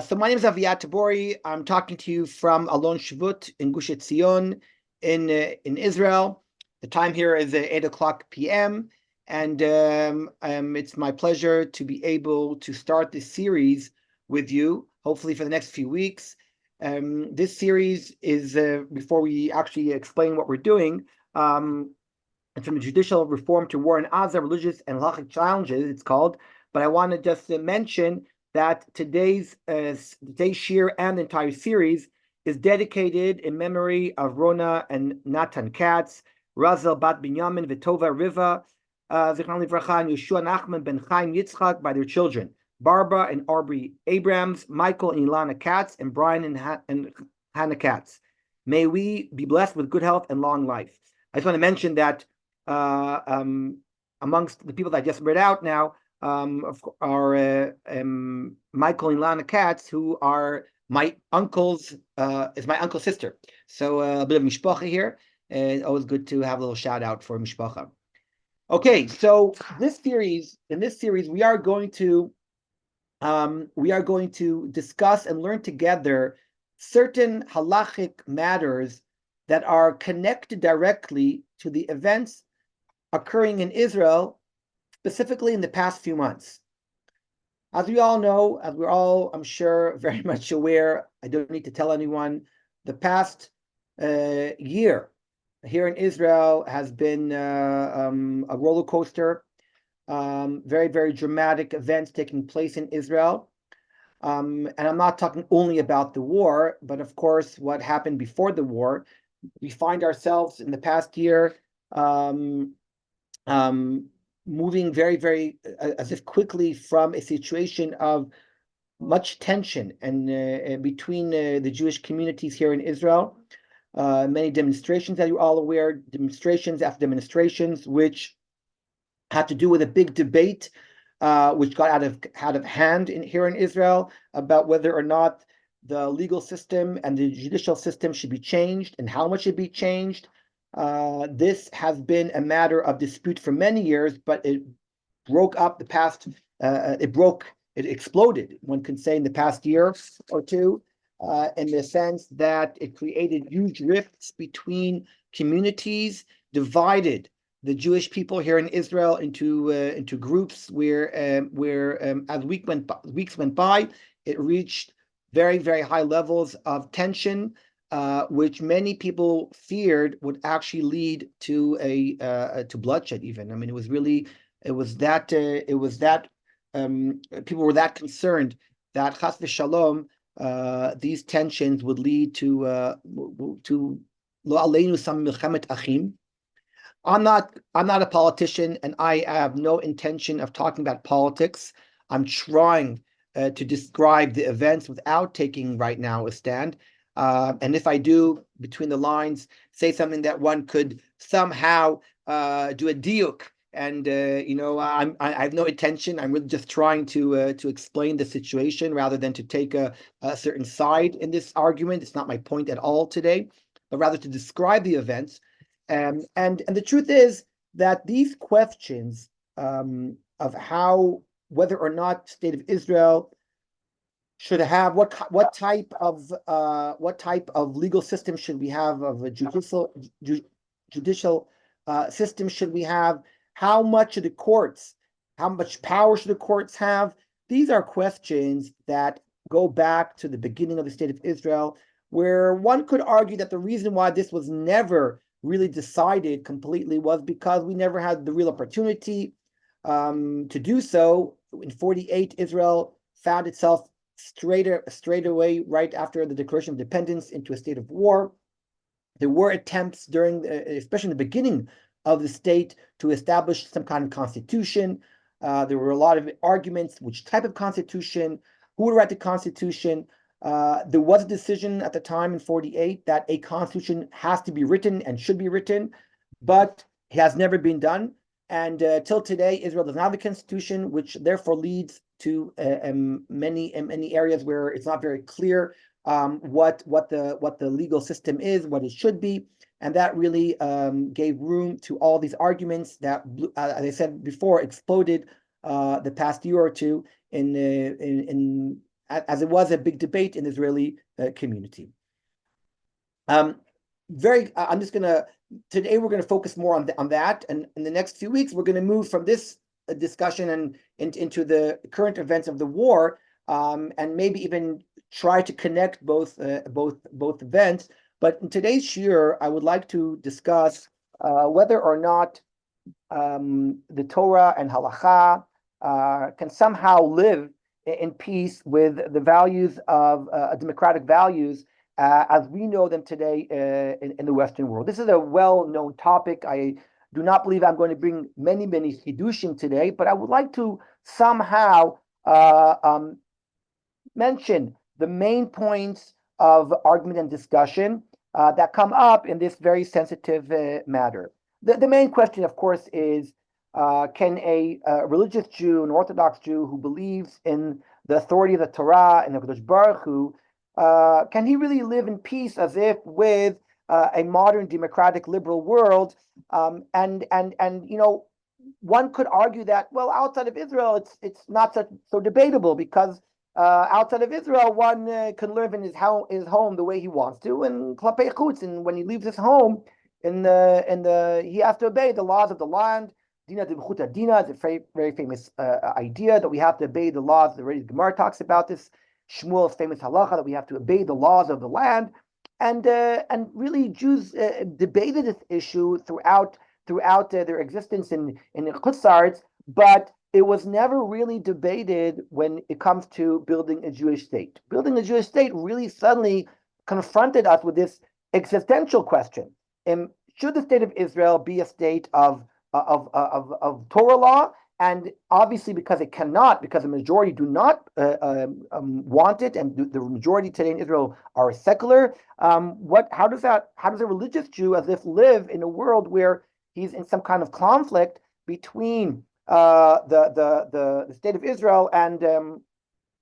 So my name is Aviad Tabory. I'm talking to you from Alon Shvut in Gush Etzion in Israel. The time here is 8 o'clock p.m. And it's my pleasure to be able to start this series with you, hopefully for the next few weeks. This series is, before we actually explain what we're doing, it's from the Judicial Reform to War in Azza, Religious and Halachic Challenges, it's called. But I want to just mention that today's shir and the entire series is dedicated in memory of Rona and Natan Katz, Razel Bat Binyamin, Vitova Riva, Zichron Livracha, and Yeshua Nachman Ben Chaim Yitzchak by their children, Barbara and Aubrey Abrams, Michael and Ilana Katz, and Brian and Hannah Katz. May we be blessed with good health and long life. I just want to mention that amongst the people that I just read out now, are Michael and Lana Katz, who are my uncle's sister. So a bit of mishpacha here, and always good to have a little shout out for mishpacha. Okay, so in this series, we are going to discuss and learn together certain halachic matters that are connected directly to the events occurring in Israel, specifically in the past few months. As we all know, as we're all, I'm sure, very much aware, I don't need to tell anyone, the past year here in Israel has been a roller coaster, very, very dramatic events taking place in Israel. And I'm not talking only about the war, but of course, what happened before the war. We find ourselves in the past year moving very, very as if quickly from a situation of much tension and between the Jewish communities here in Israel. Many demonstrations, that you're all aware, demonstrations after demonstrations, which had to do with a big debate which got out of hand here in Israel about whether or not the legal system and the judicial system should be changed and how much should be changed. This has been a matter of dispute for many years, but it broke up the past, it exploded, one can say, in the past year or two, in the sense that it created huge rifts between communities, divided the Jewish people here in Israel into groups where as weeks went by, it reached very, very high levels of tension, which many people feared would actually lead to to bloodshed. Even, I mean, it was that people were that concerned that chas v'shalom these tensions would lead to lo aleinu some milchemet achim. I'm not a politician, and I have no intention of talking about politics. I'm trying to describe the events without taking right now a stand. And if I do, between the lines, say something that one could somehow do a diuk, and I have no intention. I'm really just trying to explain the situation rather than to take a certain side in this argument. It's not my point at all today, but rather to describe the events. And the truth is that these questions of whether or not State of Israel should have what type of legal system should we have, of a judicial system should we have, how much power should the courts have? These are questions that go back to the beginning of the State of Israel, where one could argue that the reason why this was never really decided completely was because we never had the real opportunity to do so. In 1948, Israel found itself straight away, right after the Declaration of Independence, into a state of war. There were attempts especially in the beginning of the state, to establish some kind of constitution. There were a lot of arguments: which type of constitution, who would write the constitution. There was a decision at the time in 1948 that a constitution has to be written and should be written, but it has never been done. And till today, Israel does not have a constitution, which therefore leads to many areas where it's not very clear what the legal system is, what it should be. And that really gave room to all these arguments that, as I said before, exploded the past year or two as it was a big debate in the Israeli community. I'm just gonna today we're gonna focus more on that, and in the next few weeks we're gonna move from this discussion and into the current events of the war, and maybe even try to connect both events. But in today's shiur, I would like to discuss whether or not the Torah and Halacha can somehow live in peace with the values of democratic values as we know them today in the Western world. This is a well-known topic. I do not believe I'm going to bring many chidushim today, but I would like to somehow mention the main points of argument and discussion that come up in this very sensitive matter. The main question, of course, is can a religious Jew, an Orthodox Jew who believes in the authority of the Torah and the Kadosh Baruch Hu, can he really live in peace as if with a modern democratic liberal world? And one could argue that, well, outside of Israel, it's not so debatable, because outside of Israel, one can live in his home the way he wants to, and klapei chutz, and when he leaves his home, he has to obey the laws of the land. Dina de b'chuta dina is a very famous idea that we have to obey the laws. The Gemara talks about this. Shmuel's famous halacha that we have to obey the laws of the land, and really Jews debated this issue throughout their existence in Chutzarts, but it was never really debated when it comes to building a Jewish state. Building a Jewish state really suddenly confronted us with this existential question: should the state of Israel be a state of Torah law? And obviously, because it cannot, because the majority do not want it, and the majority today in Israel are secular. How does a religious Jew as if live in a world where he's in some kind of conflict between the state of Israel and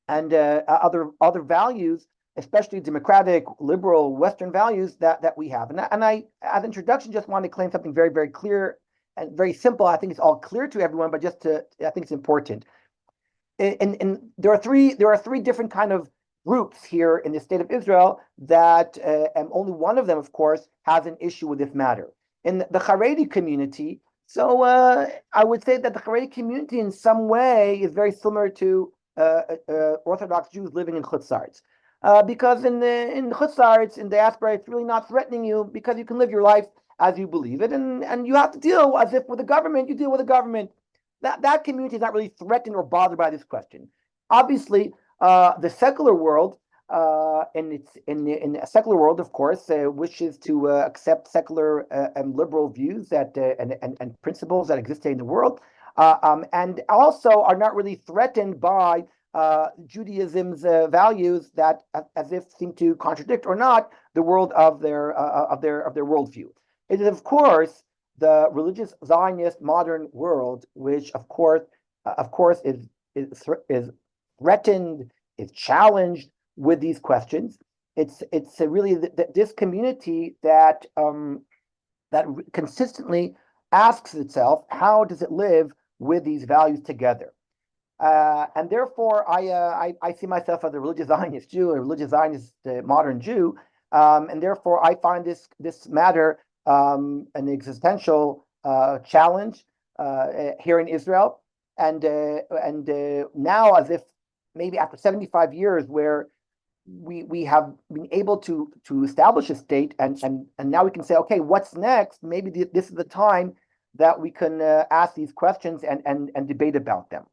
other values, especially democratic, liberal, Western values that we have? And I, as introduction, just want to claim something very, very clear and very simple. I think it's all clear to everyone, but I think it's important. And there are three different kind of groups here in the state of Israel that, and only one of them, of course, has an issue with this matter. In the Haredi community, so I would say that the Haredi community in some way is very similar to Orthodox Jews living in Chutzarts. Because in Chutzarts, in diaspora, it's really not threatening you, because you can live your life as you believe it, and you have to deal as if with the government. You deal with the government. That community is not really threatened or bothered by this question. Obviously, the secular world, in a secular world, of course, wishes to accept secular and liberal views that and principles that exist in the world, and also are not really threatened by Judaism's values that, as if, seem to contradict or not the world of their worldview. It is, of course, the religious Zionist modern world, which, of course, is threatened, is challenged with these questions. It's really this community that consistently asks itself, how does it live with these values together? And therefore, I see myself as a religious Zionist Jew, a religious Zionist modern Jew, and therefore I find this matter an existential challenge here in Israel, and now, as if maybe after 75 years, where we have been able to establish a state, and now we can say, okay, what's next? Maybe this is the time that we can ask these questions and debate about them.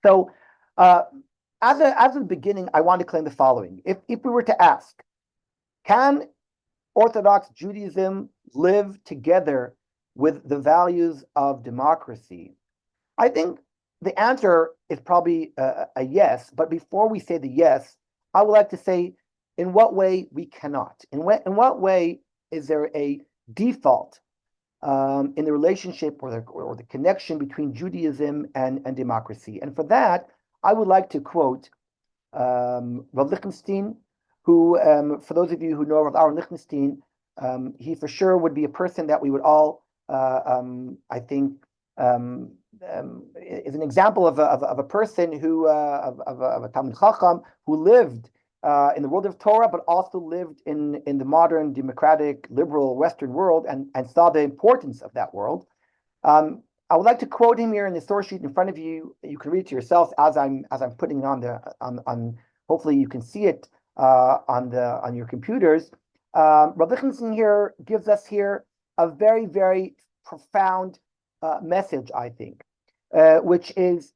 So, as a beginning, I want to claim the following: if we were to ask, can Orthodox Judaism live together with the values of democracy? I think the answer is probably a yes. But before we say the yes, I would like to say in what way we cannot. In what way is there a default in the relationship or the connection between Judaism and democracy? And for that, I would like to quote Rav Lichtenstein, who, for those of you who know Rav Aaron Lichtenstein, he for sure would be a person that we would all, I think, is an example of a person who of a Talmid Chacham who lived in the world of Torah, but also lived in the modern democratic liberal Western world and saw the importance of that world. I would like to quote him here in the source sheet in front of you. You can read it to yourself as I'm putting it on. Hopefully you can see it on your computers. Rabbi Lichtenstein here gives us here a very, very profound message, I think, which is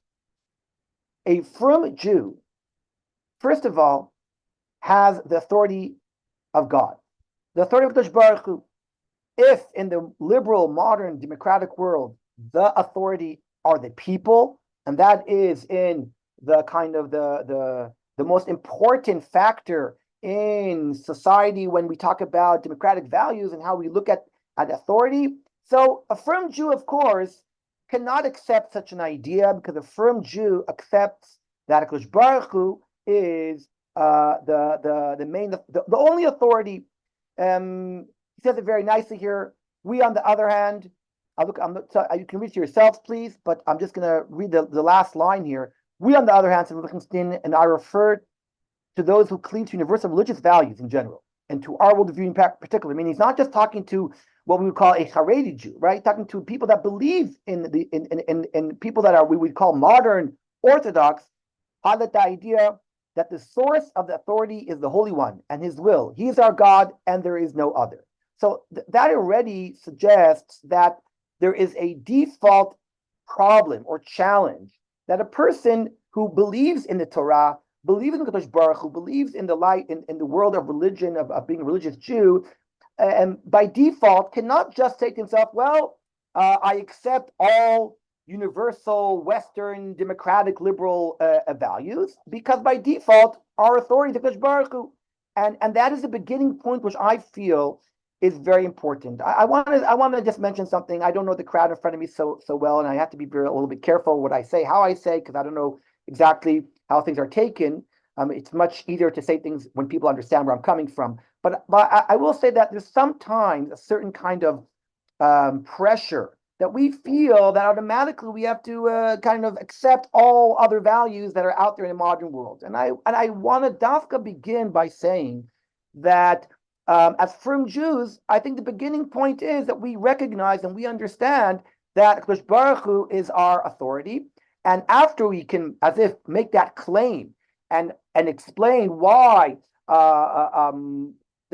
a frum Jew, first of all, has the authority of God, the authority of Kadosh Baruch Hu. If in the liberal, modern, democratic world, the authority are the people, and that is in the kind of the most important factor in society when we talk about democratic values and how we look at authority. So a firm Jew, of course, cannot accept such an idea, because a firm Jew accepts that HaKadosh Baruch Hu is the only authority. He says it very nicely here. We, on the other hand, you can read to yourselves, please, but I'm just going to read the last line here. We, on the other hand, Lichtenstein and I refer to those who cleave to universal religious values in general, and to our worldview in particular. I mean, he's not just talking to what we would call a Haredi Jew, right? Talking to people that believe in people that are we would call modern Orthodox, highlight the idea that the source of the authority is the Holy One and His will. He is our God, and there is no other. So that already suggests that there is a default problem or challenge that a person who believes in the Torah, believes in Kadosh Baruch Hu, believes in the light in the world of religion, of being a religious Jew, and by default cannot just say to himself, well, I accept all universal Western democratic liberal values, because by default our authority is Kadosh Baruch Hu, and that is the beginning point which I feel is very important. I want to just mention something. I don't know the crowd in front of me so well, and I have to be a little bit careful what I say, how I say, because I don't know exactly how things are taken. It's much easier to say things when people understand where I'm coming from. But I will say that there's sometimes a certain kind of pressure that we feel that automatically we have to kind of accept all other values that are out there in the modern world. And I want to dafka begin by saying that as firm Jews, I think the beginning point is that we recognize and we understand that Kadosh Baruch Hu is our authority. And after we can, as if, make that claim and explain why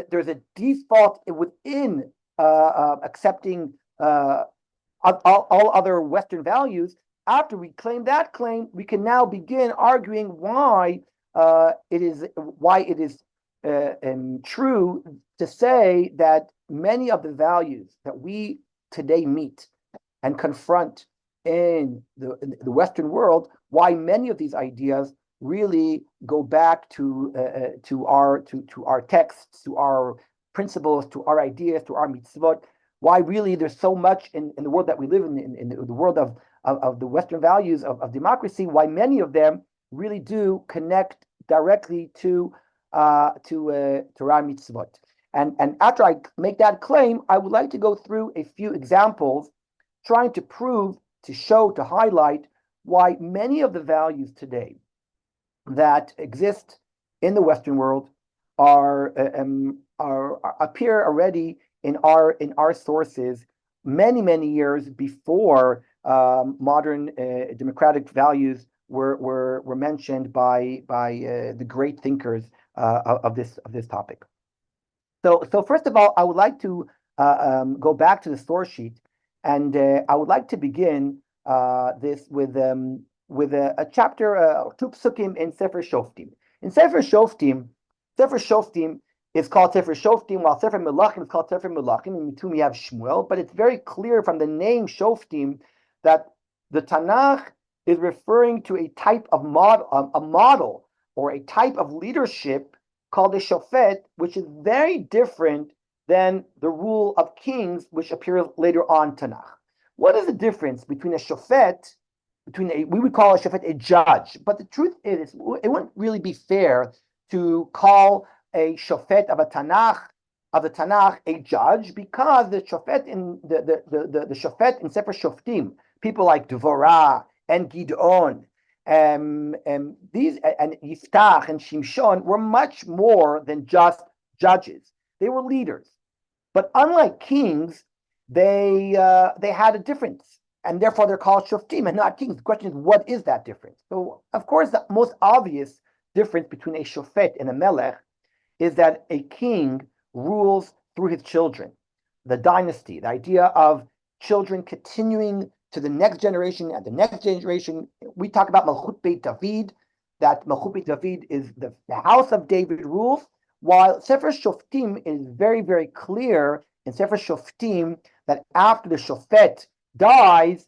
there's a default within accepting all other Western values, after we claim that claim, we can now begin arguing why it is true to say that many of the values that we today meet and confront in the Western world, why many of these ideas really go back to our texts, to our principles, to our ideas, to our mitzvot. Why really there's so much in the world that we live in the world of the Western values of democracy. Why many of them really do connect directly to Torah mitzvot. And after I make that claim, I would like to go through a few examples, trying to prove, to show, to highlight why many of the values today that exist in the Western world are appear already in our sources many years before modern democratic values were mentioned by the great thinkers of this topic. So first of all, I would like to go back to the source sheet, and I would like to begin this with a chapter, two psukim in Sefer Shoftim. In Sefer Shoftim is called Sefer Shoftim, while Sefer Melachim is called Sefer Melachim. In between we have Shmuel, but it's very clear from the name Shoftim that the Tanakh is referring to a type of model or a type of leadership called a shofet, which is very different than the rule of kings, which appears later on Tanakh. What is the difference between a shofet, we would call a shofet a judge, but the truth is, it wouldn't really be fair to call a shofet of the Tanakh a judge, because the shofet in the shofet in Sefer Shoftim, people like Devorah and Gidon, these and Yiftach and Shimshon were much more than just judges. They were leaders. But unlike kings, they had a difference, and therefore they're called shoftim and not kings. The question is, what is that difference? So, of course, the most obvious difference between a shofet and a melech is that a king rules through his children, the dynasty, the idea of children continuing to the next generation and the next generation. We talk about Malchut Beit David, that Malchut Beit David is the house of David rules, while Sefer Shoftim is very, very clear in Sefer Shoftim that after the Shofet dies,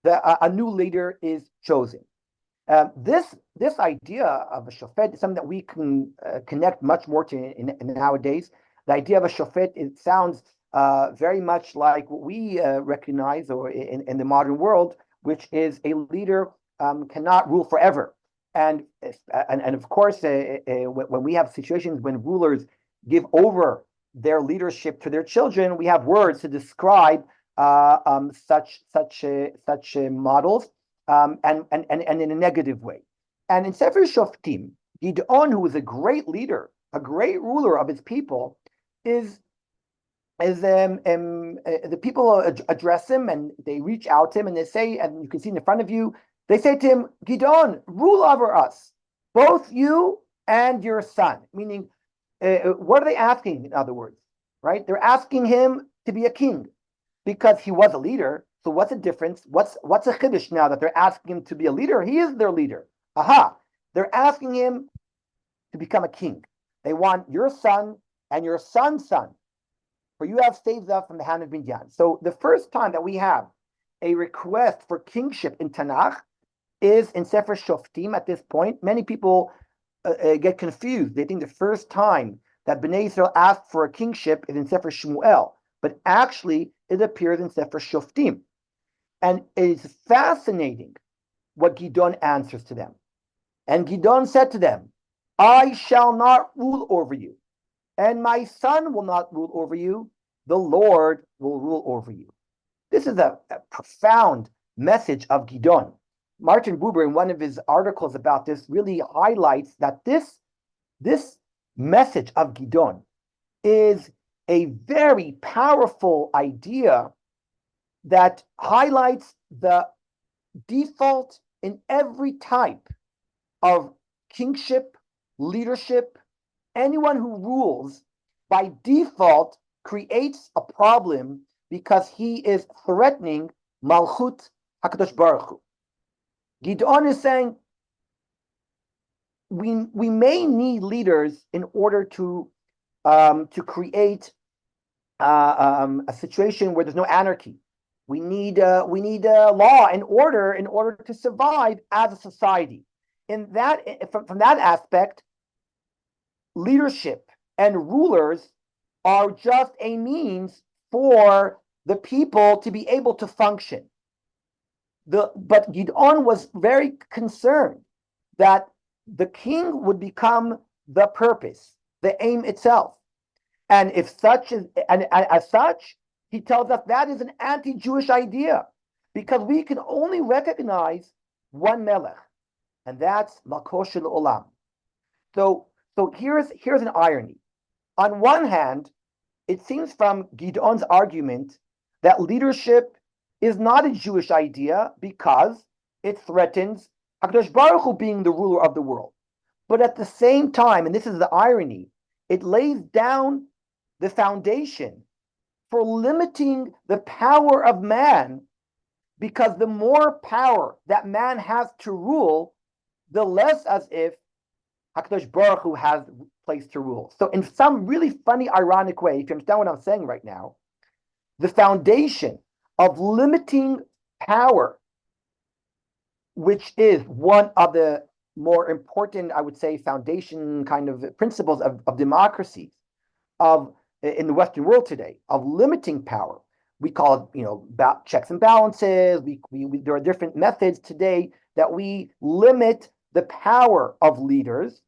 a new leader is chosen. This idea of a shofet is something that we can connect much more to in nowadays. The idea of a shofet, it sounds very much like what we recognize or in the modern world, which is a leader cannot rule forever. And of course, when we have situations when rulers give over their leadership to their children, we have words to describe such models. And in a negative way. And in Sefer Shoftim, Gidon, who was a great leader, a great ruler of his people, is the people address him and they reach out to him and they say, and you can see in front of you, they say to him, Gidon, rule over us, both you and your son. Meaning, what are they asking, in other words? Right? They're asking him to be a king because he was a leader. So what's the difference? What's a chiddush now that they're asking him to be a leader? He is their leader. Aha! They're asking him to become a king. They want your son and your son's son, for you have saved us from the hand of Midian. So the first time that we have a request for kingship in Tanakh is in Sefer Shoftim. At this point, many people get confused. They think the first time that Bnei Israel asked for a kingship is in Sefer Shmuel, but actually it appears in Sefer Shoftim. And it is fascinating what Gidon answers to them. And Gidon said to them, I shall not rule over you, and my son will not rule over you. The Lord will rule over you. This is a profound message of Gidon. Martin Buber, in one of his articles about this, really highlights that this message of Gidon is a very powerful idea that highlights the default in every type of kingship, leadership. Anyone who rules by default creates a problem because he is threatening Malchut HaKadosh Baruch Hu. Gidon is saying we may need leaders in order to create a situation where there's no anarchy. We need law and order in order to survive as a society. In that, from that aspect, leadership and rulers are just a means for the people to be able to function. But Gidon was very concerned that the king would become the purpose, the aim itself. And if such is, and as such, he tells us that is an anti-Jewish idea, because we can only recognize one melech, and that's Malko Shel Olam. So here's an irony. On one hand, it seems from Gidon's argument that leadership is not a Jewish idea because it threatens HaKadosh Baruch Hu being the ruler of the world. But at the same time, and this is the irony, it lays down the foundation for limiting the power of man, because the more power that man has to rule, the less as if HaKadosh Baruch Hu has place to rule. So in some really funny, ironic way, if you understand what I'm saying right now, the foundation of limiting power, which is one of the more important, I would say, foundation kind of principles of democracy, in the Western world today, of limiting power. We call it, checks and balances. There are different methods today that we limit the power of leaders.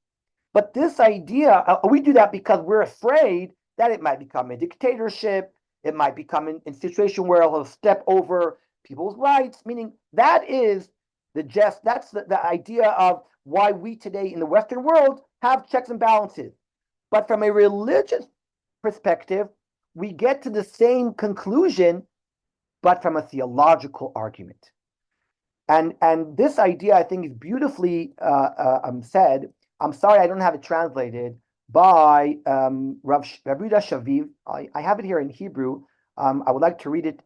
But this idea, we do that because we're afraid that it might become a dictatorship. It might become in a situation where he'll step over people's rights, meaning that is the gist, that's the idea of why we today in the Western world have checks and balances. But from a religious perspective, we get to the same conclusion, but from a theological argument. And this idea, I think, is beautifully said. I'm sorry, I don't have it translated by Rabbi Shaviv. I have it here in Hebrew. I would like to read it.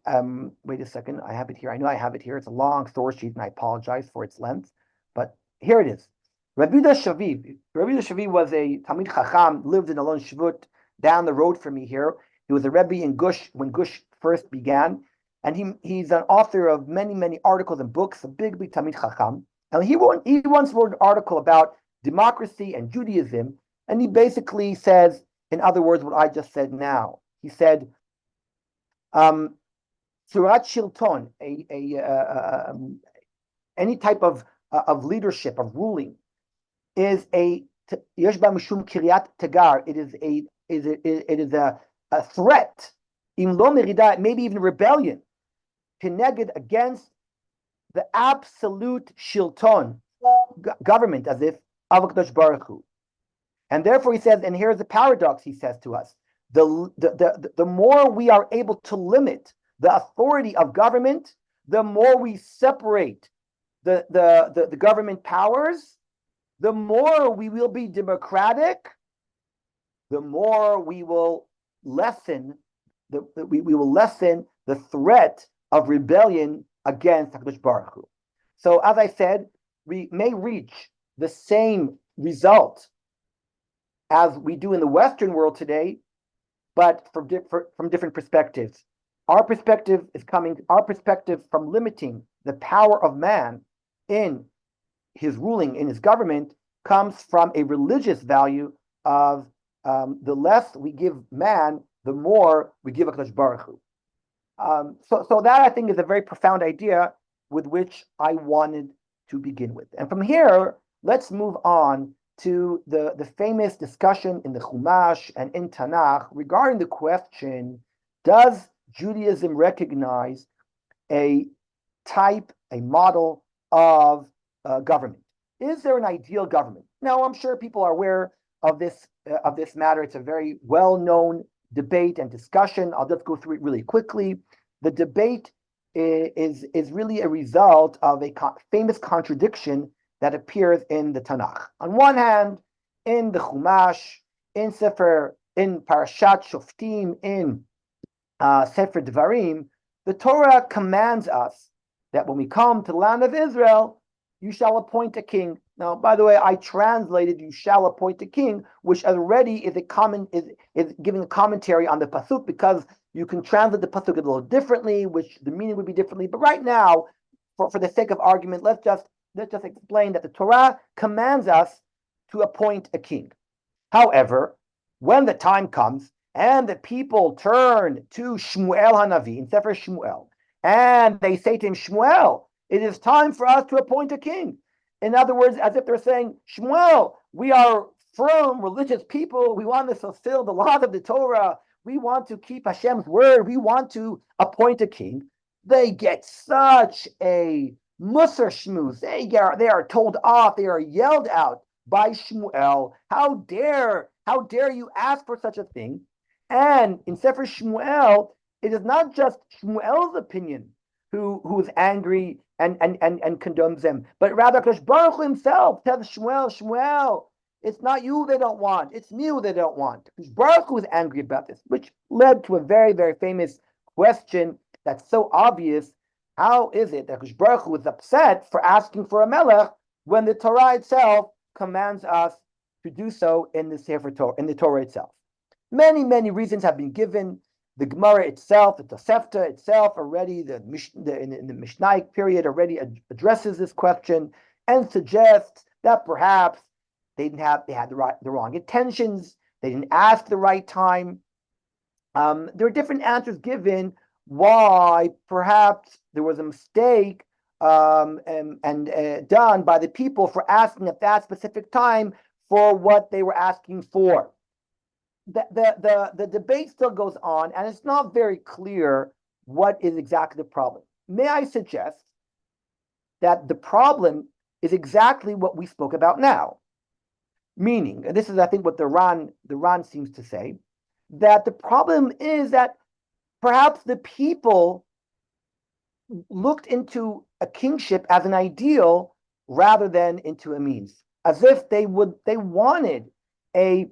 Wait a second. I have it here. I know I have it here. It's a long source sheet, and I apologize for its length. But here it is. Rabbi Shaviv. Rabbi Shaviv was a Talmid Chacham, lived in Alon Shvut, down the road from me here. He was a Rebbe in Gush when Gush first began. And he's an author of many articles and books, a big Talmid Chacham. And he once wrote an article about democracy and Judaism, and he basically says, in other words, what I just said now. He said, Surat Shilton, any type of leadership, of ruling, is a Yeshba Mishum Kiryat Tagar. It is a threat, maybe even rebellion, against the absolute shilton, government, as if of HaKadosh Baruch Hu. And therefore he says, and here's the paradox he says to us, the more we are able to limit the authority of government, the more we separate the government powers, the more we will be democratic, the more we will lessen the threat of rebellion against HaKadosh Baruch Hu. So as I said, we may reach the same result as we do in the Western world today, but from different perspectives. Our perspective from limiting the power of man in his ruling, in his government, comes from a religious value of the less we give man, the more we give HaKadosh Baruch Hu. So that, I think, is a very profound idea with which I wanted to begin with. And from here, let's move on to the famous discussion in the Chumash and in Tanakh regarding the question, does Judaism recognize a model of government? Is there an ideal government? Now, I'm sure people are aware of this matter. It's a very well-known debate and discussion. I'll just go through it really quickly. The debate is really a result of a famous contradiction that appears in the Tanakh. On one hand, in the Chumash, in Parashat Shoftim, in Sefer Devarim, the Torah commands us that when we come to the land of Israel, you shall appoint a king. Now, by the way, I translated "you shall appoint a king," which already is giving a commentary on the pasuk, because you can translate the pasuk a little differently, which the meaning would be differently. But right now, for the sake of argument, let's just explain that the Torah commands us to appoint a king. However, when the time comes and the people turn to Shmuel Hanavi in Sefer Shmuel, and they say to him, Shmuel, it is time for us to appoint a king. In other words, as if they're saying, Shmuel, we are firm religious people. We want to fulfill the laws of the Torah. We want to keep Hashem's word. We want to appoint a king. They get such a musar shmuz. They are told off. They are yelled out by Shmuel. How dare you ask for such a thing? And in Sefer Shmuel, it is not just Shmuel's opinion who is angry and condemns them, but rather Kadosh Baruch Hu himself tells Shmuel, it's not you they don't want, it's me who they don't want. Kadosh Baruch Hu is angry about this, which led to a very, very famous question that's so obvious. How is it that Kadosh Baruch Hu is upset for asking for a melech when the Torah itself commands us to do so in the Sefer Torah, in the Torah itself? Many reasons have been given. The Gemara itself, the Tosefta itself, already in the Mishnaic period already addresses this question and suggests that perhaps they had the wrong intentions, they didn't ask the right time. There are different answers given why perhaps there was a mistake done by the people for asking at that specific time for what they were asking for. The debate still goes on, and it's not very clear what is exactly the problem. may I suggest that the problem is exactly what we spoke about now. Meaning, and this is, I think, what the Ran seems to say, that the problem is that perhaps the people looked into a kingship as an ideal rather than into a means, as if they wanted a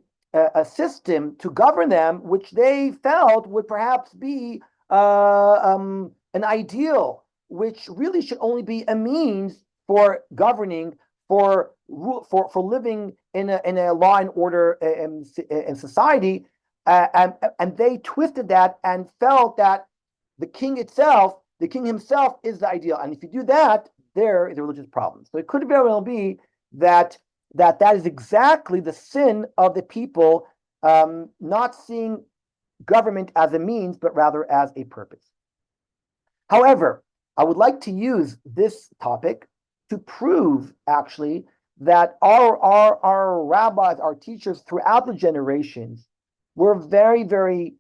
system to govern them, which they felt would perhaps be an ideal, which really should only be a means for governing, for living in a law and order in society, and they twisted that and felt that the king himself is the ideal, and if you do that, there is a religious problem. So it could very well be that is exactly the sin of the people, not seeing government as a means, but rather as a purpose. However, I would like to use this topic to prove actually that our rabbis, our teachers throughout the generations were very, very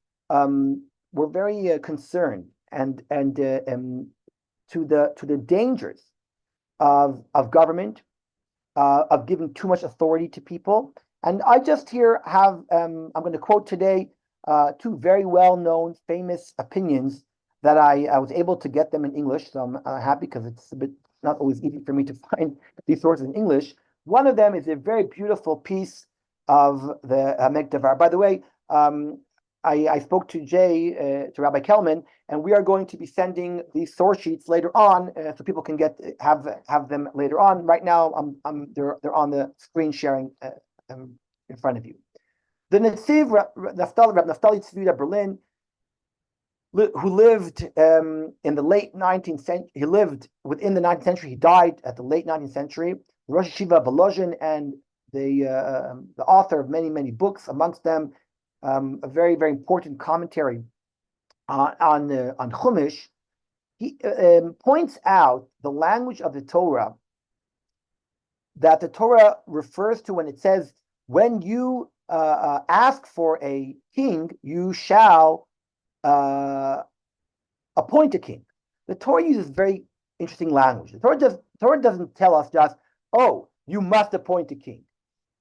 concerned and to the dangers of government, of giving too much authority to people. And I just here have I'm going to quote today two very well-known, famous opinions that I was able to get them in English. So I'm happy, because it's a bit not always easy for me to find these sources in English. One of them is a very beautiful piece of the Megdavar. By the way, I spoke to to Rabbi Kelman, and we are going to be sending these source sheets later on, so people can have them later on. Right now, they're on the screen sharing in front of you. The Netziv Naftali Tzvi Berlin, who lived in the late 19th century. He lived within the 19th century. He died at the late 19th century. Rosh Yeshiva Volozhin, and the author of many books, amongst them a very, very important commentary on Chumash. He points out the language of the Torah, that the Torah refers to when it says, when you ask for a king, you shall appoint a king. The Torah uses very interesting language. The Torah doesn't tell us just, oh, you must appoint a king.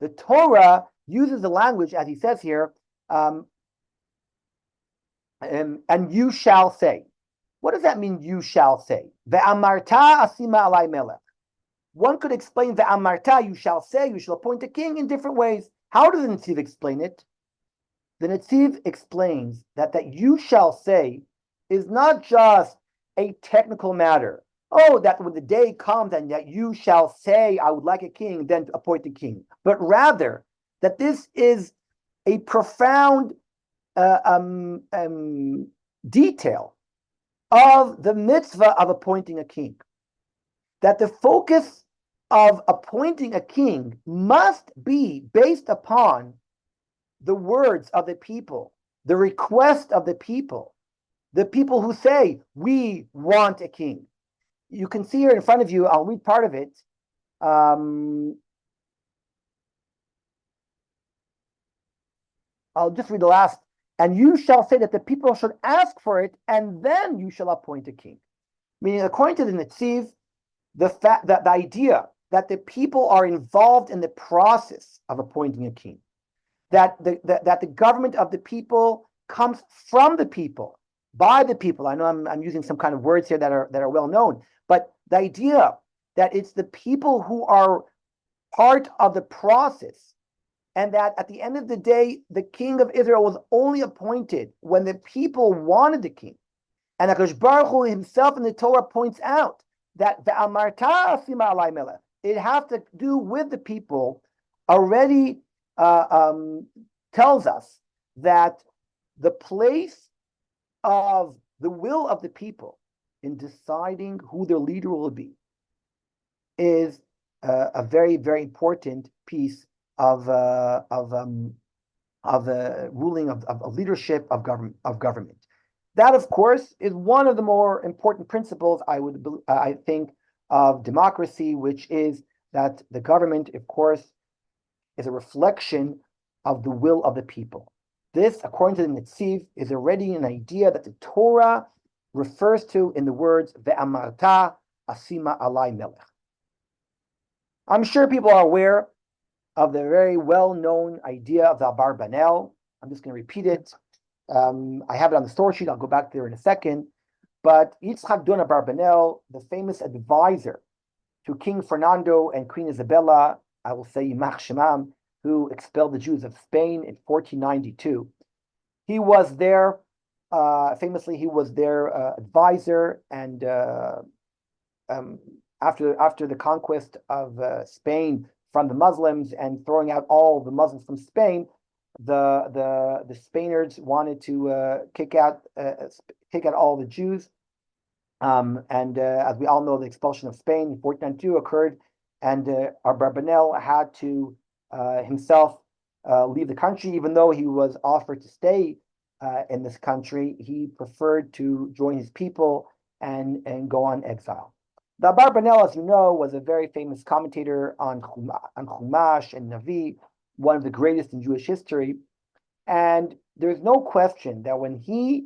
The Torah uses the language, as he says here, and you shall say. What does that mean, you shall say? Ve'amarta asima alai melech. One could explain ve'amarta, you shall say, you shall appoint a king, in different ways. How does the Netziv explain it? The Netziv explains that you shall say is not just a technical matter. Oh, that when the day comes and that you shall say, I would like a king, then appoint a king. But rather, that this is a profound detail of the mitzvah of appointing a king. That the focus of appointing a king must be based upon the words of the people, the request of the people who say, we want a king. You can see here in front of you, I'll read part of it. I'll just read the last. And you shall say that the people should ask for it, and then you shall appoint a king. Meaning, according to the Netziv, the idea that the people are involved in the process of appointing a king, that the government of the people comes from the people, by the people. I know I'm using some kind of words here that are well known, but the idea that it's the people who are part of the process, and that at the end of the day, the king of Israel was only appointed when the people wanted the king. And HaKadosh Baruch Hu himself in the Torah points out that the Amarta Asima Alai Melech, it has to do with the people, already tells us that the place of the will of the people in deciding who their leader will be is a very, very important piece of ruling, of leadership, of government. That, of course, is one of the more important principles, I think, of democracy, which is that the government, of course, is a reflection of the will of the people. This, according to the Netziv, is already an idea that the Torah refers to in the words Ve'amarta asima alai melech. I'm sure people are aware of the very well-known idea of the Abarbanel. I'm just going to repeat it. I have it on the story sheet. I'll go back there in a second. But Yitzchak Dun Abarbanel, the famous advisor to King Fernando and Queen Isabella, I will say Yimach Shemam, who expelled the Jews of Spain in 1492. He was their, famously, he was their advisor, and after the conquest of Spain from the Muslims and throwing out all the Muslims from Spain, the Spaniards wanted to kick out all the Jews. And as we all know, the expulsion of Spain in 1492 occurred, and Abarbanel had to himself leave the country. Even though he was offered to stay in this country, he preferred to join his people and go on exile. The Abarbanel, as you know, was a very famous commentator on Chumash and Navi, one of the greatest in Jewish history. And there's no question that when he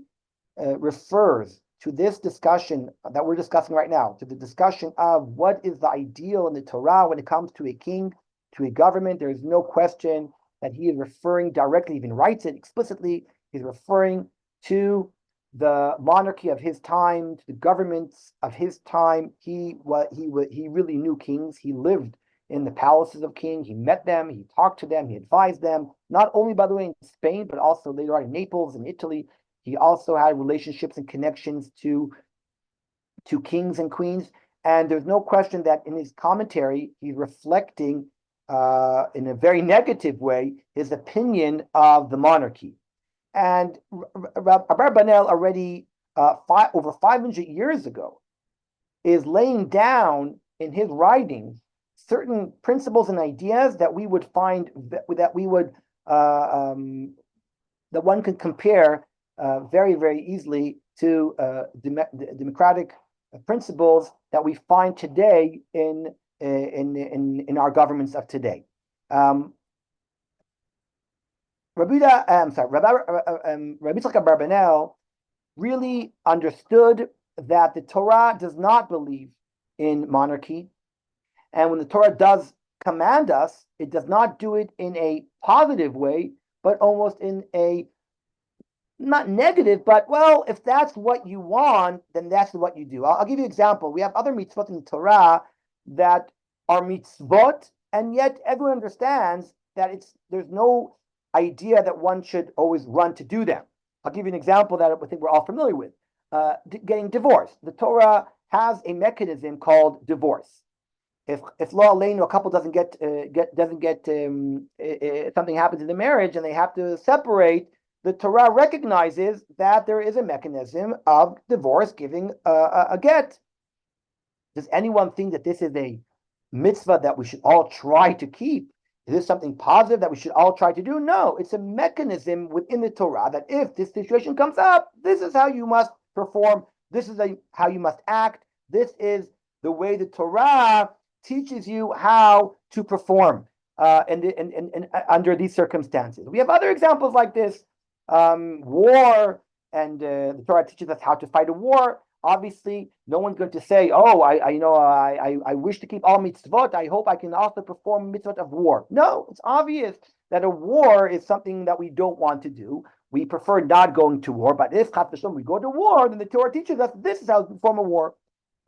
refers to this discussion that we're discussing right now, to the discussion of what is the ideal in the Torah when it comes to a king, to a government, there is no question that he is referring directly, even writes it explicitly, he's referring to the monarchy of his time, to the governments of his time. He really knew kings. He lived in the palaces of kings. He met them, he talked to them, he advised them, not only, by the way, in Spain, but also later on in Naples and Italy. He also had relationships and connections to kings and queens. And there's no question that in his commentary, he's reflecting in a very negative way his opinion of the monarchy. And Abarbanel already over 500 years ago is laying down in his writings certain principles and ideas that we would find that one could compare very, very easily to democratic principles that we find today in our governments of today. Rabbi Yitzchak Abarbanel really understood that the Torah does not believe in monarchy, and when the Torah does command us, it does not do it in a positive way, but almost in a not negative, but well, if that's what you want, then that's what you do. I'll give you an example. We have other mitzvot in the Torah that are mitzvot, and yet everyone understands that there's no idea that one should always run to do them. I'll give you an example that I think we're all familiar with. Getting divorced. The Torah has a mechanism called divorce. If law aleinu, a couple doesn't get something happens in the marriage and they have to separate, the Torah recognizes that there is a mechanism of divorce, giving a get. Does anyone think that this is a mitzvah that we should all try to keep? Is this something positive that we should all try to do? No, it's a mechanism within the Torah that if this situation comes up, this is how you must perform. This is how you must act. This is the way the Torah teaches you how to perform under these circumstances. We have other examples like this. War, and the Torah teaches us how to fight a war. Obviously, no one's going to say, "Oh, I wish to keep all mitzvot. I hope I can also perform mitzvot of war." No, it's obvious that a war is something that we don't want to do. We prefer not going to war. But if we go to war, then the Torah teaches us this is how to perform a war.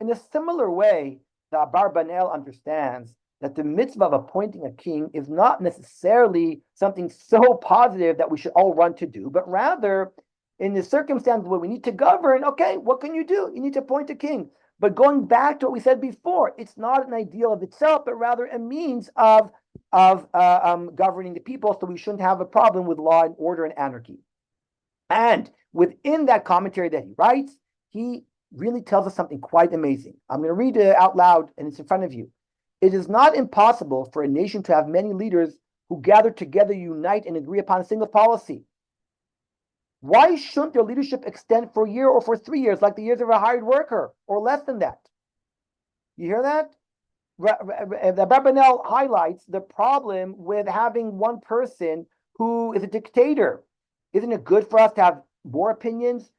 In a similar way, the Abarbanel understands that the mitzvah of appointing a king is not necessarily something so positive that we should all run to do, but rather in the circumstance where we need to govern, okay, what can you do? You need to appoint a king. But going back to what we said before, it's not an ideal of itself, but rather a means of governing the people, so we shouldn't have a problem with law and order and anarchy. And within that commentary that he writes, he really tells us something quite amazing. I'm going to read it out loud, and it's in front of you. It is not impossible for a nation to have many leaders who gather together, unite, and agree upon a single policy. Why shouldn't their leadership extend for a year or for 3 years, like the years of a hired worker, or less than that? You hear that? The Abarbanel highlights the problem with having one person who is a dictator. Isn't it good for us to have more opinions?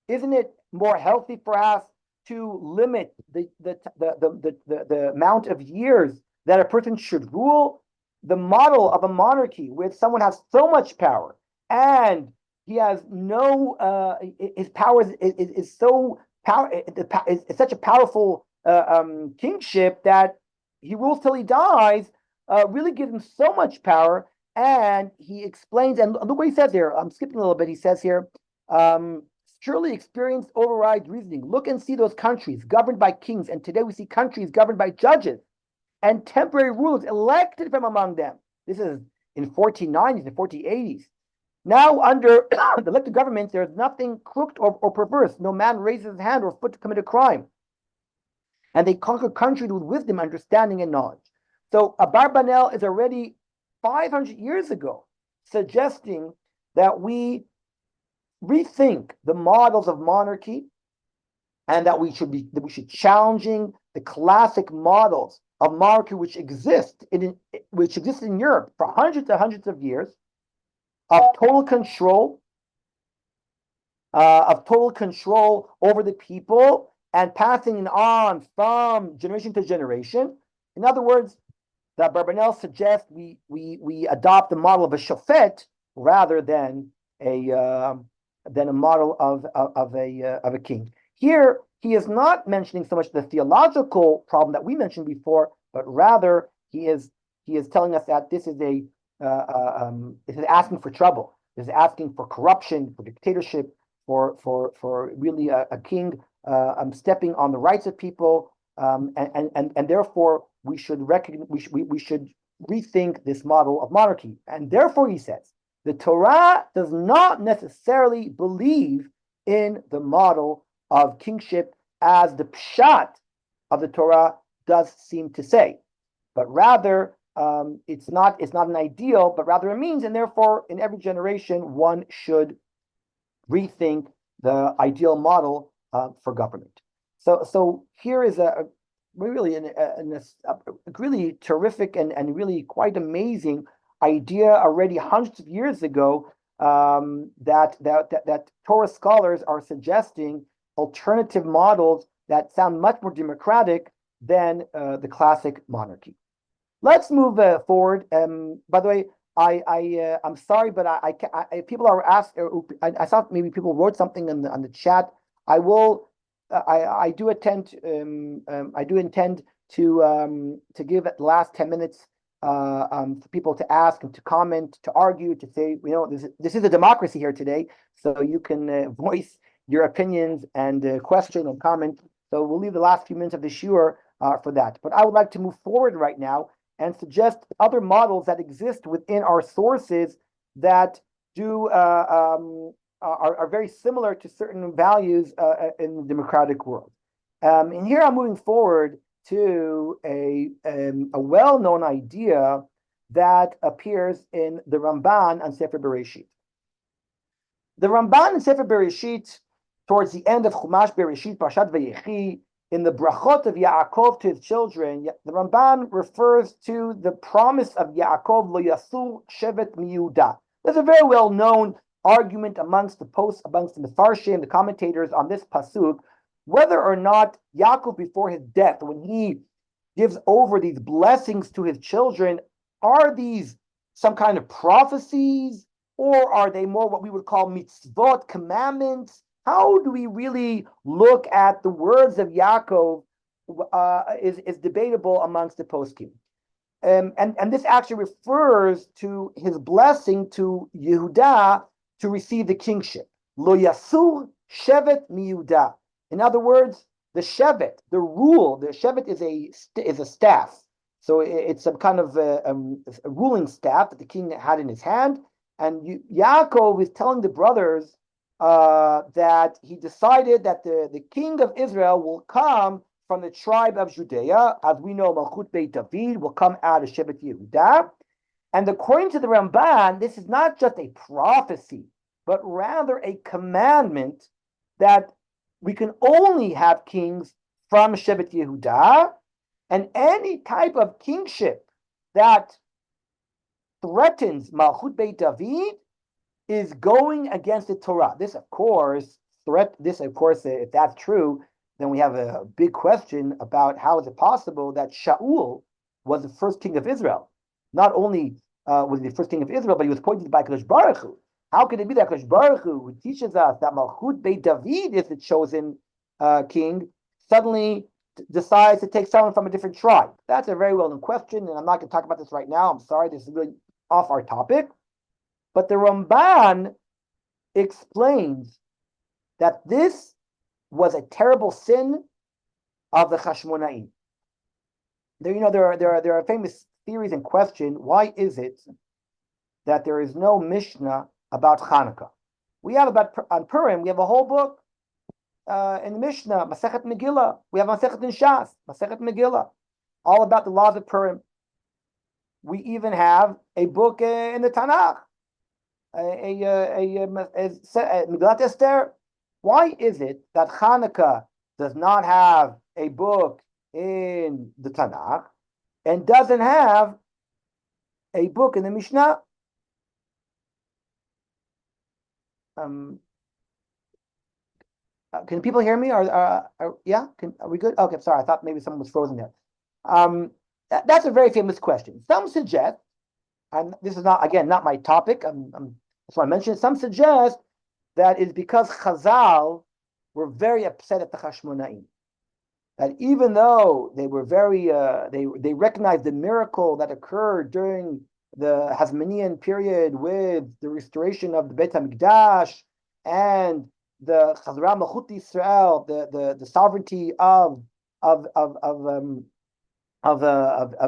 Isn't it more healthy for us to limit the amount of years that a person should rule? The model of a monarchy where someone has so much power and he has no his power is so power it's such a powerful kingship that he rules till he dies, really gives him so much power. And he explains, and look what he says here. I'm skipping a little bit. He says here, surely experience overrides reasoning. Look and see those countries governed by kings, and today we see countries governed by judges and temporary rulers elected from among them. This is in 1490s and 1480s. Now, under the elected government, there's nothing crooked or perverse. No man raises his hand or foot to commit a crime. And they conquer countries with wisdom, understanding, and knowledge. So Abarbanel is already 500 years ago suggesting that we rethink the models of monarchy, and that we should challenging the classic models of monarchy which existed in Europe for hundreds and hundreds of years, of total control over the people and passing it on from generation to generation. In other words, the Barbanel suggests we adopt the model of a shofet rather than a model of a king. Here, he is not mentioning so much the theological problem that we mentioned before, but rather he is telling us that this is asking for trouble. This is asking for corruption, for dictatorship, for really a king stepping on the rights of people, and therefore we should rethink this model of monarchy. And therefore, he says, the Torah does not necessarily believe in the model of kingship as the pshat of the Torah does seem to say, but rather it's not an ideal, but rather a means, and therefore in every generation one should rethink the ideal model for government. So here is a really really terrific and really quite amazing idea already hundreds of years ago, that Torah scholars are suggesting alternative models that sound much more democratic than the classic monarchy. Let's move forward. By the way, I'm sorry, but people are asked. I thought maybe people wrote something on the chat. I do intend to give at the last 10 minutes for people to ask and to comment, to argue, to say, this is a democracy here today, so you can voice your opinions and question and comment. So we'll leave the last few minutes of the shiur for that. But I would like to move forward right now and suggest other models that exist within our sources that are very similar to certain values in the democratic world. And here I'm moving forward to a well-known idea that appears in the Ramban and Sefer Bereshit. The Ramban and Sefer Bereshit, towards the end of Chumash Bereshit, Parshat Vayechi, in the brachot of Yaakov to his children, the Ramban refers to the promise of Yaakov, Lo Yasur Shevet Miuda. There's a very well-known argument amongst the Mefarshim, the commentators on this pasuk, whether or not Yaakov, before his death, when he gives over these blessings to his children, are these some kind of prophecies, or are they more what we would call mitzvot, commandments? How do we really look at the words of Yaakov? Is debatable amongst the poskim. And this actually refers to his blessing to Yehuda to receive the kingship. Lo Yasur Shevet Miuda. In other words, the Shevet, the rule, the Shevet is a staff. So it's some kind of a ruling staff that the king had in his hand. And Yaakov is telling the brothers that he decided that the king of Israel will come from the tribe of Judea. As we know, Malchut Beit David will come out of Shevet Yehuda. And according to the Ramban, this is not just a prophecy, but rather a commandment that we can only have kings from Shevet Yehuda, and any type of kingship that threatens Malchut Beit David is going against the Torah. This, of course, threat. This, of course, if that's true, then we have a big question about how is it possible that Shaul was the first king of Israel. Not only was he the first king of Israel, but he was appointed by Kadosh Baruch Hu. How can it be that Kadosh Baruch Hu, who teaches us that Malchut Beit David is the chosen king, suddenly decides to take someone from a different tribe? That's a very well-known question, and I'm not going to talk about this right now. I'm sorry, this is really off our topic. But the Ramban explains that this was a terrible sin of the Chashmonaim. There are famous theories and question. Why is it that there is no Mishnah about Hanukkah? We have on Purim, we have a whole book in the Mishnah, Masechet Megillah. We have Masechet in Shas, Masechet Megillah, all about the laws of Purim. We even have a book in the Tanakh, Megillat Esther. Why is it that Hanukkah does not have a book in the Tanakh and doesn't have a book in the Mishnah? Can people hear me? Yeah? Are we good? Okay, sorry. I thought maybe someone was frozen there. That's a very famous question. Some suggest, and this is not, again, not my topic. That's why I mentioned it. Some suggest that it's because Chazal were very upset at the Chashmonaim. That even though they were very, they recognized the miracle that occurred during the Hasmonean period with the restoration of the Beit HaMikdash and the Chazara Malchut Yisrael, the sovereignty of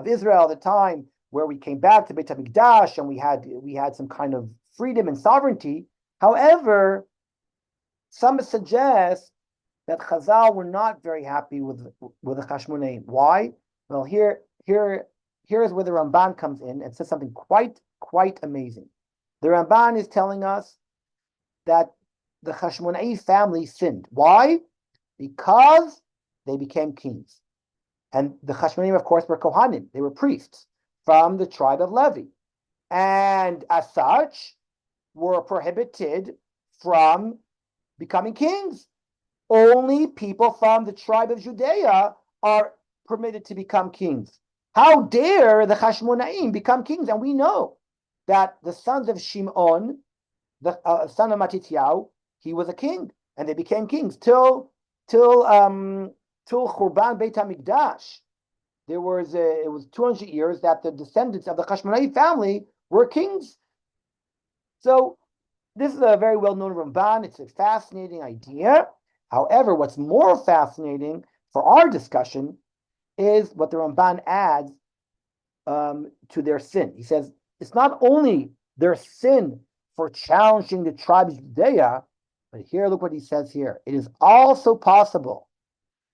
Israel at the time, where we came back to Beit HaMikdash and we had some kind of freedom and sovereignty. However, some suggest that Chazal were not very happy with the Chashmonaim. Why? Well, here is where the Ramban comes in and says something quite amazing. The Ramban is telling us that the Chashmonaim family sinned. Why? Because they became kings. And the Chashmonaim, of course, were Kohanim. They were priests from the tribe of Levi. And as such, were prohibited from becoming kings. Only people from the tribe of Judea are permitted to become kings. How dare the Chashmonaim become kings? And we know that the sons of Shimon, the son of Matityahu, he was a king, and they became kings till Churban Beit HaMikdash. It was 200 years that the descendants of the Chashmonaim family were kings. So this is a very well-known Ramban. It's a fascinating idea. However, what's more fascinating for our discussion is what the Ramban adds to their sin. He says it's not only their sin for challenging the tribe of Judea, but here, look what he says here. It is also possible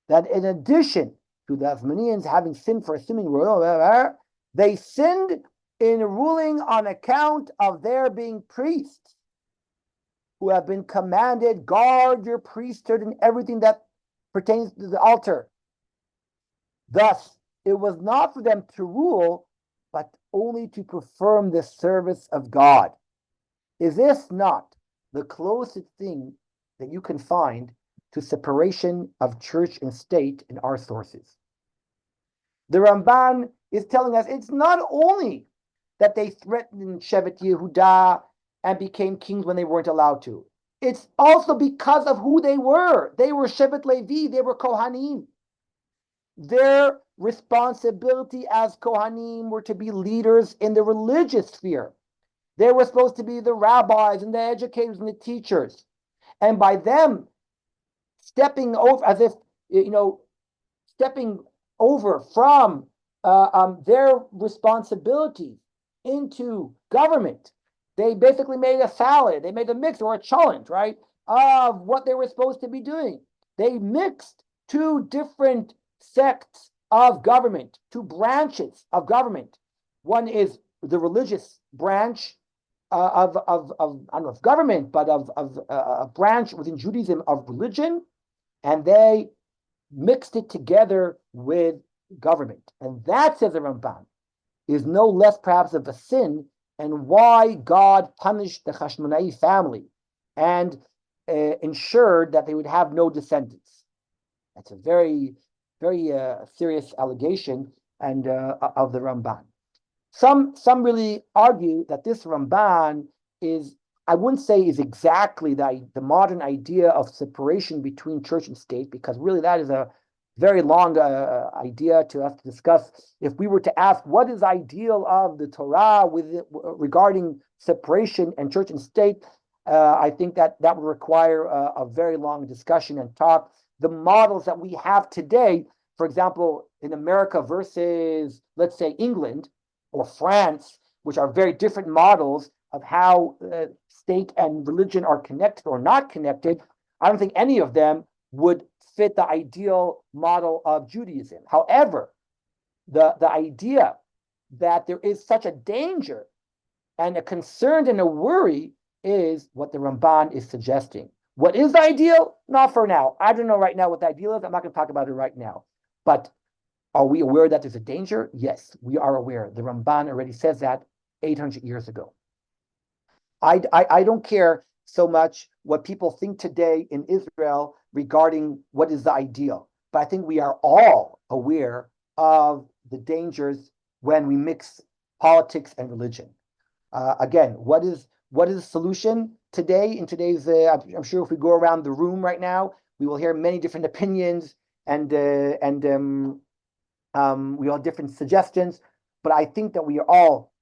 that in addition to the Hasmoneans having sinned for assuming royal, they sinned in ruling on account of their being priests who have been commanded, guard your priesthood and everything that pertains to the altar. Thus, it was not for them to rule, but only to perform the service of God. Is this not the closest thing that you can find to separation of church and state in our sources? The Ramban is telling us it's not only that they threatened Shevet Yehuda and became kings when they weren't allowed to. It's also because of who they were. They were Shevet Levi, they were Kohanim. Their responsibility as Kohanim were to be leaders in the religious sphere. They were supposed to be the rabbis and the educators and the teachers. And by them stepping over, as if, stepping over from their responsibility into government, they basically made a salad, they made a mix or a challenge, right, of what they were supposed to be doing. They mixed two different sects of government, two branches of government. One is the religious branch of I don't know of government, but of a branch within Judaism of religion, and they mixed it together with government. And that, says the Ramban, is no less perhaps of a sin, and why God punished the Chashmonaim family and ensured that they would have no descendants. That's a very, very serious allegation and of the Ramban. Some really argue that this Ramban is, I wouldn't say is exactly the modern idea of separation between church and state, because really that is a very long idea to have to discuss. If we were to ask what is ideal of the Torah regarding separation and church and state, I think that would require a very long discussion and talk. The models that we have today, for example, in America versus, let's say, England or France, which are very different models of how state and religion are connected or not connected, I don't think any of them would fit the ideal model of Judaism. However, the idea that there is such a danger and a concern and a worry is what the Ramban is suggesting. What is the ideal? Not for now. I don't know right now what the ideal is. I'm not going to talk about it right now. But are we aware that there's a danger? Yes, we are aware. The Ramban already says that 800 years ago. I don't care so much what people think today in Israel regarding what is the ideal, but I think we are all aware of the dangers when we mix politics and religion. Again, what is the solution today in today's? I'm sure if we go around the room right now, we will hear many different opinions and we all have different suggestions. But I think that we are all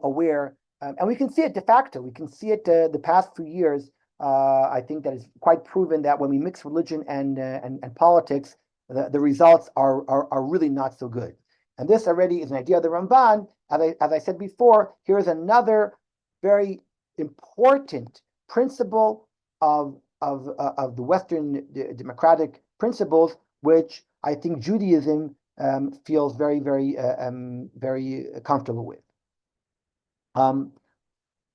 aware, and we can see it de facto. We can see it the past few years. I think that it's quite proven that when we mix religion and politics, the results are really not so good. And this already is an idea of the Ramban. As I said before, here's another very important principle of the Western democratic principles, which I think Judaism feels very, very, very comfortable with.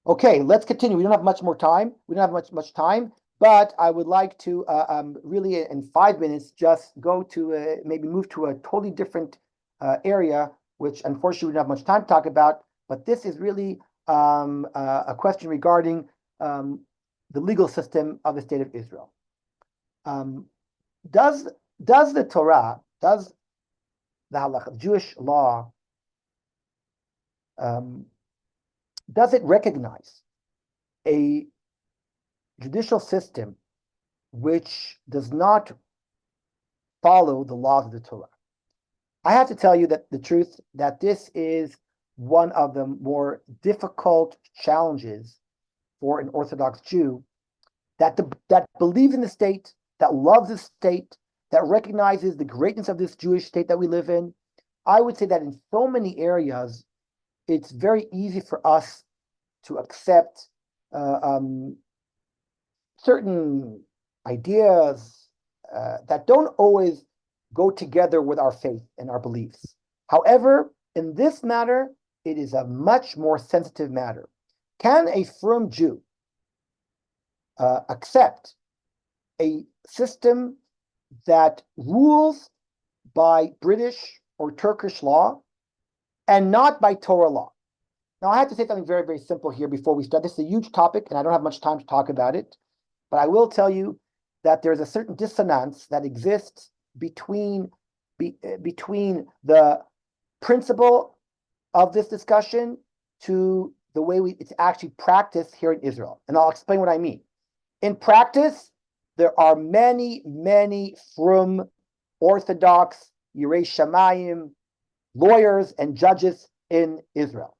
Okay, let's continue. We don't have much more time. We don't have much time, but I would like to really, in 5 minutes, just go to maybe move to a totally different area, which unfortunately we don't have much time to talk about. But this is really a question regarding the legal system of the state of Israel. Does the Torah, does the Halachic, Jewish law, does it recognize a judicial system which does not follow the laws of the Torah? I have to tell you that the truth, that this is one of the more difficult challenges for an Orthodox Jew that believes in the state, that loves the state, that recognizes the greatness of this Jewish state that we live in. I would say that in so many areas, it's very easy for us to accept certain ideas that don't always go together with our faith and our beliefs. However, in this matter, it is a much more sensitive matter. Can a firm Jew accept a system that rules by British or Turkish law and not by Torah law? Now, I have to say something very, very simple here before we start. This is a huge topic, and I don't have much time to talk about it. But I will tell you that there's a certain dissonance that exists between the principle of this discussion to the way it's actually practiced here in Israel. And I'll explain what I mean. In practice, there are many, many frum, Orthodox, Yirei Shamayim, lawyers and judges in Israel.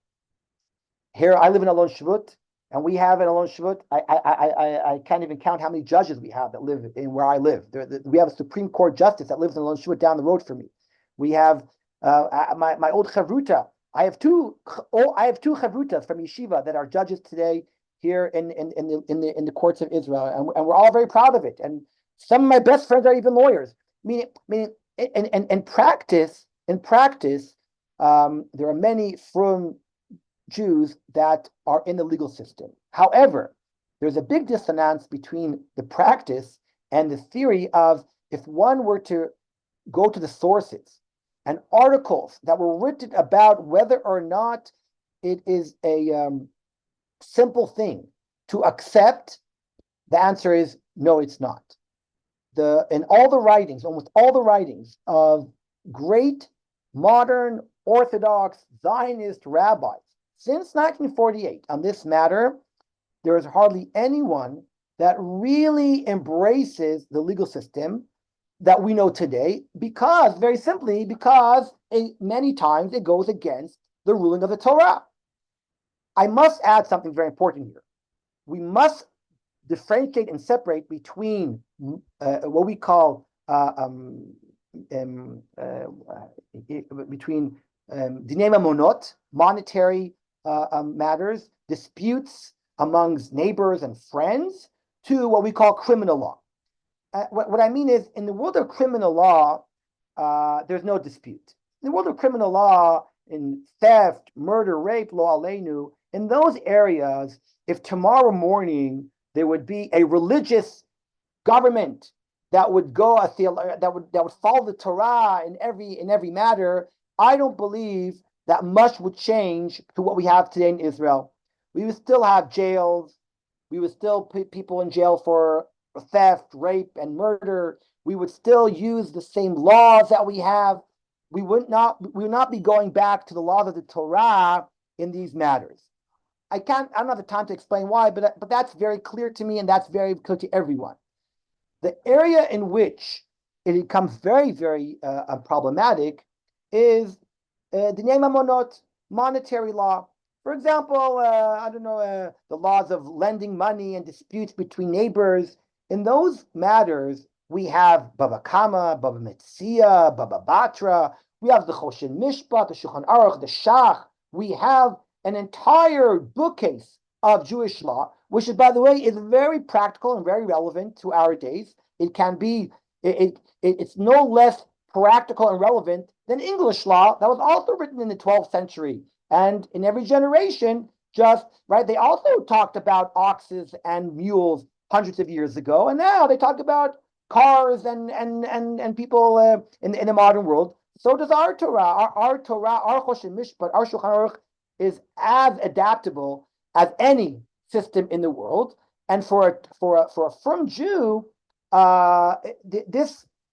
Here, I live in Alon Shvut, and we have in Alon Shvut, I can't even count how many judges we have that live in where I live. We have a Supreme Court justice that lives in Alon Shvut down the road from me. We have my old chavruta. I have two chavrutas from yeshiva that are judges today here in the courts of Israel, and we're all very proud of it. And some of my best friends are even lawyers. Meaning, in practice, there are many frum Jews that are in the legal system. However, there's a big dissonance between the practice and the theory of, if one were to go to the sources and articles that were written about whether or not it is a simple thing to accept The answer is no, it's not. In all the writings, almost all the writings of great modern Orthodox Zionist rabbis since 1948 on this matter, there is hardly anyone that really embraces the legal system that we know today, because, very simply, because many times it goes against the ruling of the Torah. I must add something very important here. We must differentiate and separate between what we call between dinei mamonot, monetary matters, disputes amongst neighbors and friends, to what we call criminal law. What I mean is, in the world of criminal law, there's no dispute. In the world of criminal law, in theft, murder, rape, lo aleinu, in those areas, if tomorrow morning there would be a religious government that would go that would follow the Torah in every matter, I don't believe that much would change to what we have today in Israel. We would still have jails. We would still put people in jail for theft, rape, and murder. We would still use the same laws that we have. We would not be going back to the laws of the Torah in these matters. I don't have the time to explain why, but that's very clear to me, and that's very clear to everyone. The area in which it becomes very, very problematic is dinei mamonot, monetary law. For example, the laws of lending money and disputes between neighbors. In those matters, we have Baba Kama, Baba Metzia, Baba Batra. We have the Choshen Mishpat, the Shulchan Aruch, the Shach. We have an entire bookcase of Jewish law, which is, by the way, is very practical and very relevant to our days. It can be, it's no less practical and relevant than English law that was also written in the 12th century. And in every generation, they also talked about oxes and mules hundreds of years ago, and now they talk about cars and people in the modern world. So does our Torah. Our Torah, our Choshen Mishpat, our Shulchan Aruch is as adaptable as any system in the world. And for a firm Jew,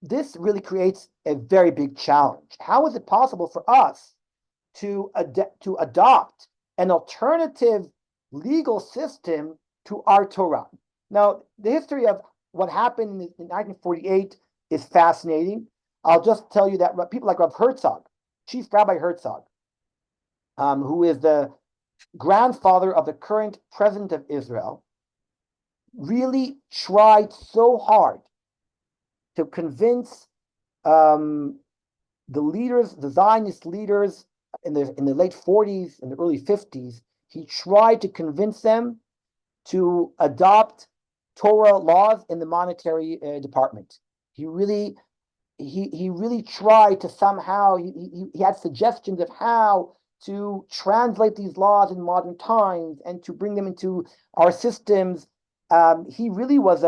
this really creates a very big challenge. How is it possible for us to adopt an alternative legal system to our Torah? Now, the history of what happened in 1948 is fascinating. I'll just tell you that people like Rav Herzog, Chief Rabbi Herzog, who is the grandfather of the current president of Israel, really tried so hard to convince the leaders, the Zionist leaders in the late 40s and the early 50s. He tried to convince them to adopt Torah laws in the monetary department. He really tried to somehow. He had suggestions of how to translate these laws in modern times and to bring them into our systems. He really was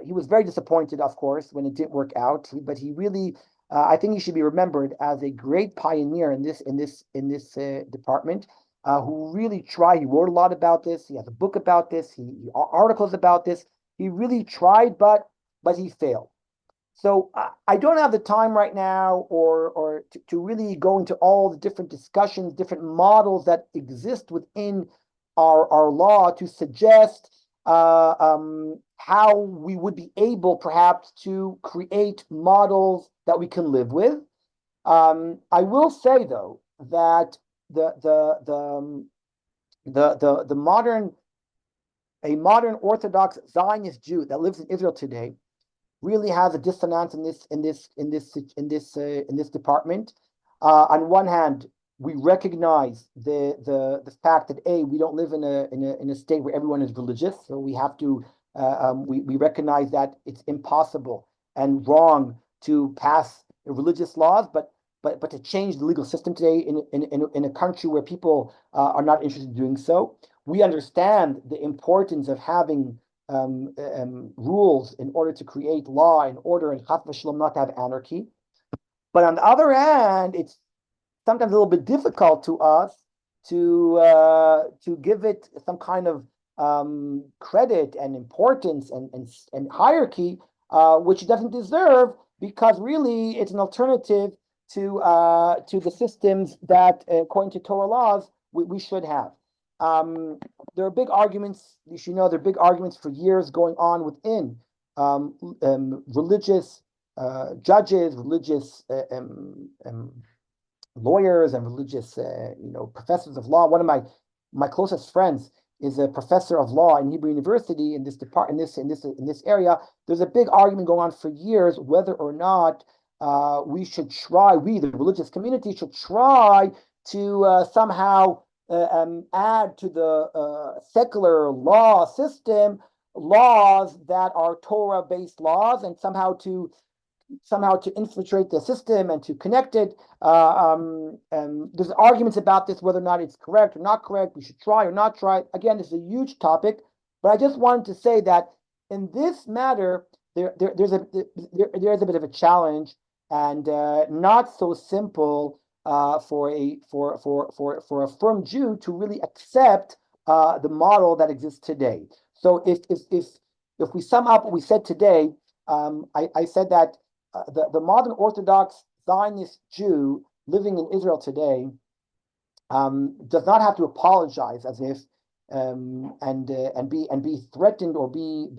he was very disappointed, of course, when it didn't work out. But he really, I think he should be remembered as a great pioneer in this department, who really tried. He wrote a lot about this. He has a book about this. He articles about this. He really tried, but he failed. So I don't have the time right now or to really go into all the different discussions, different models that exist within our law to suggest how we would be able perhaps to create models that we can live with. I will say, though, that the modern Orthodox Zionist Jew that lives in Israel today really has a dissonance in this department. On one hand, we recognize the fact that we don't live in a state where everyone is religious, so we have to we recognize that it's impossible and wrong to pass religious laws, but to change the legal system today in a country where people are not interested in doing so. We understand the importance of having rules in order to create law, in order and chas v'shalom not to have anarchy. But on the other hand, it's sometimes a little bit difficult to us to give it some kind of credit and importance and hierarchy, which it doesn't deserve, because really it's an alternative to the systems that, according to Torah laws, we should have. There are big arguments. You should know there are big arguments for years going on within religious judges, religious lawyers, and religious professors of law. One of my closest friends is a professor of law in Hebrew University in this department, in this area. There's a big argument going on for years whether or not we, the religious community, should try to somehow add to the secular law system laws that are Torah-based laws, and somehow to infiltrate the system and to connect it. There's arguments about this, whether or not it's correct or not correct. We should try or not try. Again, this is a huge topic, but I just wanted to say that in this matter, there's a bit of a challenge, and not so simple for a firm Jew to really accept the model that exists today. So if we sum up what we said today, I said that the modern Orthodox Zionist Jew living in Israel today does not have to apologize as if and be threatened or be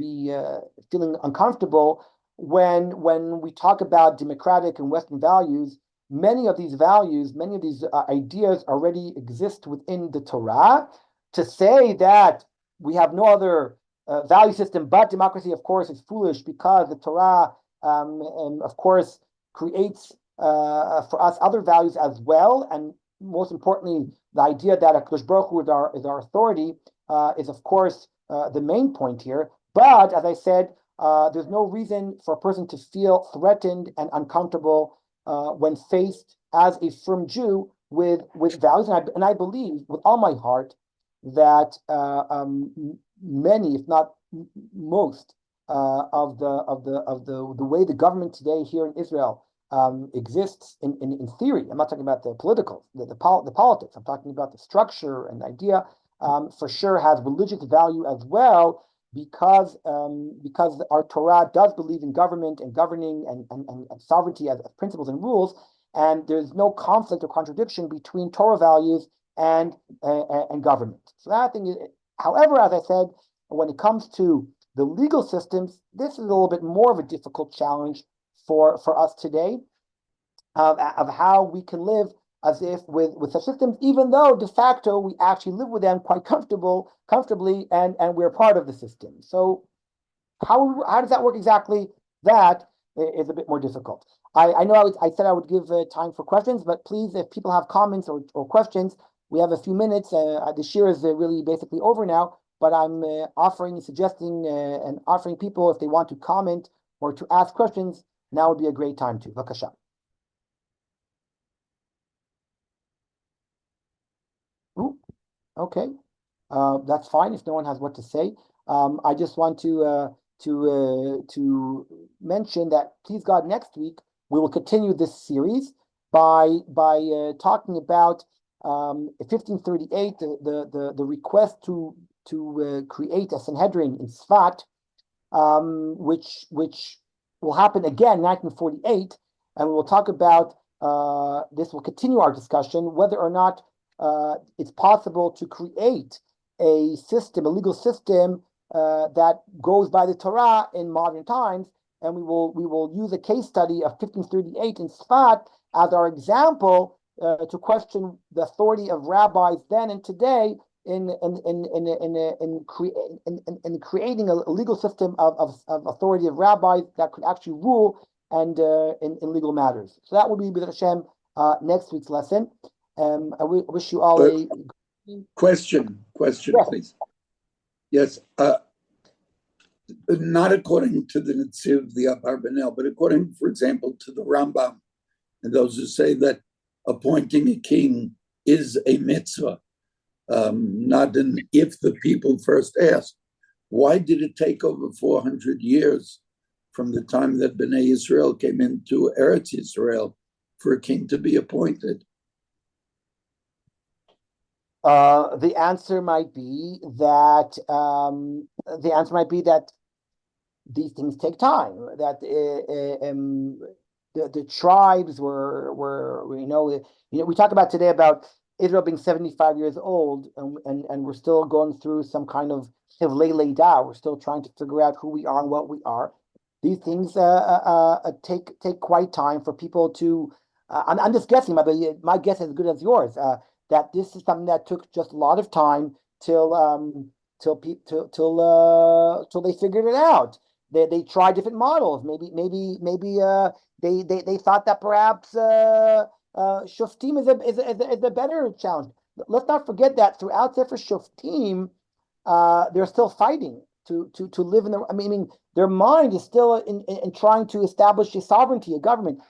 feeling uncomfortable when we talk about democratic and Western values. Many of these values, many of these ideas already exist within the Torah. To say that we have no other value system but democracy, of course, is foolish, because the Torah, of course, creates for us other values as well. And most importantly, the idea that HaKadosh Baruch Hu is our authority is, of course, the main point here. But as I said, there's no reason for a person to feel threatened and uncomfortable when faced as a firm Jew with values. And I believe with all my heart that many, if not most, of the way the government today here in Israel exists in theory. I'm not talking about the political, the politics. I'm talking about the structure and the idea. For sure has religious value as well, because our Torah does believe in government and governing and sovereignty as principles and rules, and there's no conflict or contradiction between Torah values and government. So that thing is, however, as I said, when it comes to the legal systems, this is a little bit more of a difficult challenge for us today, of how we can live as if with such systems, even though de facto we actually live with them quite comfortably, and we're part of the system. So how does that work exactly? That is a bit more difficult. I know I said I would give time for questions, but please, if people have comments or questions, we have a few minutes. The year is really basically over now, but I'm suggesting and offering people, if they want to comment or to ask questions, now would be a great time to. Vakasha. Ooh, okay, that's fine if no one has what to say. I just want to mention that, please God, next week we will continue this series by talking about 1538, the request to create a Sanhedrin in Sfat, which will happen again in 1948, and we will talk about this. Will continue our discussion whether or not it's possible to create a legal system that goes by the Torah in modern times, and we will use a case study of 1538 in Sfat as our example to question the authority of rabbis then and today in creating a legal system of authority of rabbis that could actually rule and in legal matters. So that will be B'ezras Hashem next week's lesson. I wish you all a question, yes. Please. Yes, not according to the Netziv, the Abarbanel, but according, for example, to the Rambam and those who say that appointing a king is a mitzvah, not an if the people first ask. Why did it take over 400 years from the time that Bnei Israel came into Eretz Israel for a king to be appointed? The answer might be that these things take time. That the tribes were we talk about today about Israel being 75 years old, and we're still going through some kind of hivlei leidah. We're still trying to figure out who we are and what we are. These things take quite time for people to. I'm just guessing, but my guess is as good as yours. That this is something that took just a lot of time till they figured it out. They tried different models. Maybe they thought that perhaps Shoftim is a better challenge. Let's not forget that throughout Sefer Shoftim, they're still fighting to live in the. I mean, their mind is still in trying to establish a sovereignty, a government.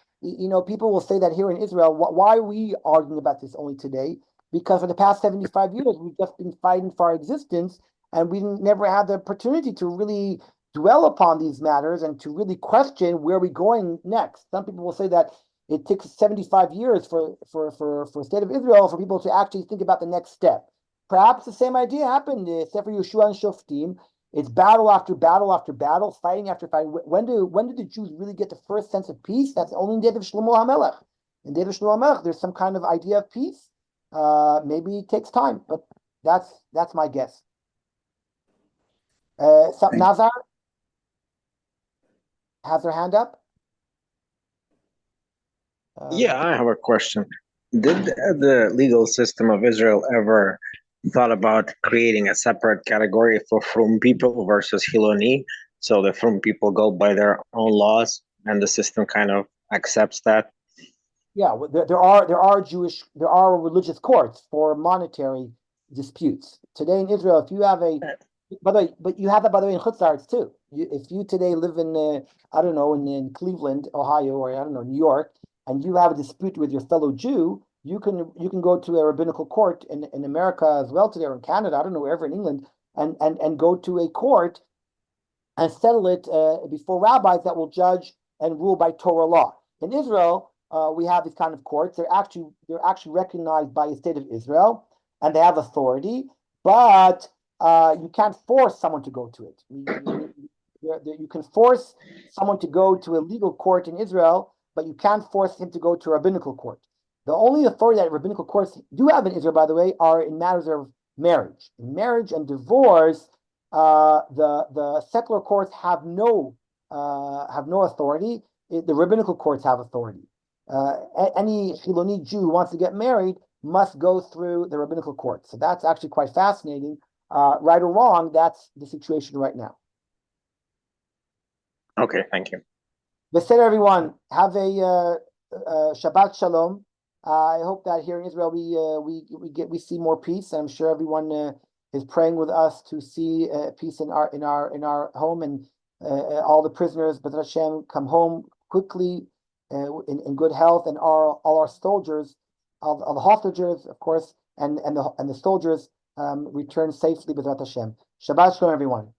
People will say that here in Israel. Why are we arguing about this only today? Because for the past 75 years, we've just been fighting for our existence, and we never had the opportunity to really dwell upon these matters and to really question where we're going next. Some people will say that it takes 75 years for the state of Israel for people to actually think about the next step. Perhaps the same idea happened in Sefer Yeshua and Shoftim. It's battle after battle after battle, fighting after fighting. When did the Jews really get the first sense of peace? That's only in the days of Shlomo HaMelech. In the days of Shlomo HaMelech, there's some kind of idea of peace. Maybe it takes time, but that's my guess. Nazar has her hand up. Yeah, I have a question. Did the legal system of Israel ever thought about creating a separate category for Frum people versus Hiloni? So the Frum people go by their own laws, and the system kind of accepts that. Yeah, there are religious courts for monetary disputes today in Israel. If you have but you have that by the way in Chutz La'aretz too. If you today live in I don't know in Cleveland, Ohio, or I don't know New York, and you have a dispute with your fellow Jew, you can go to a rabbinical court in America as well today, or in Canada, I don't know, wherever in England, and go to a court and settle it before rabbis that will judge and rule by Torah law. In Israel, we have these kind of courts. They're actually recognized by the state of Israel, and they have authority, but you can't force someone to go to it. You can force someone to go to a legal court in Israel, but you can't force him to go to a rabbinical court. The only authority that rabbinical courts do have in Israel, by the way, are in matters of marriage. In marriage and divorce, the secular courts have no authority. The rabbinical courts have authority. Any Chiloni Jew who wants to get married must go through the rabbinical court. So that's actually quite fascinating. Right or wrong, that's the situation right now. Okay, thank you. Beseder, everyone, have a Shabbat Shalom. I hope that here in Israel we see more peace. I'm sure everyone is praying with us to see peace in our home, and all the prisoners, B'ezras Hashem, come home quickly in good health, and all our soldiers, all the hostages, of course, and the soldiers return safely, B'ezras Hashem. Shabbat Shalom, everyone.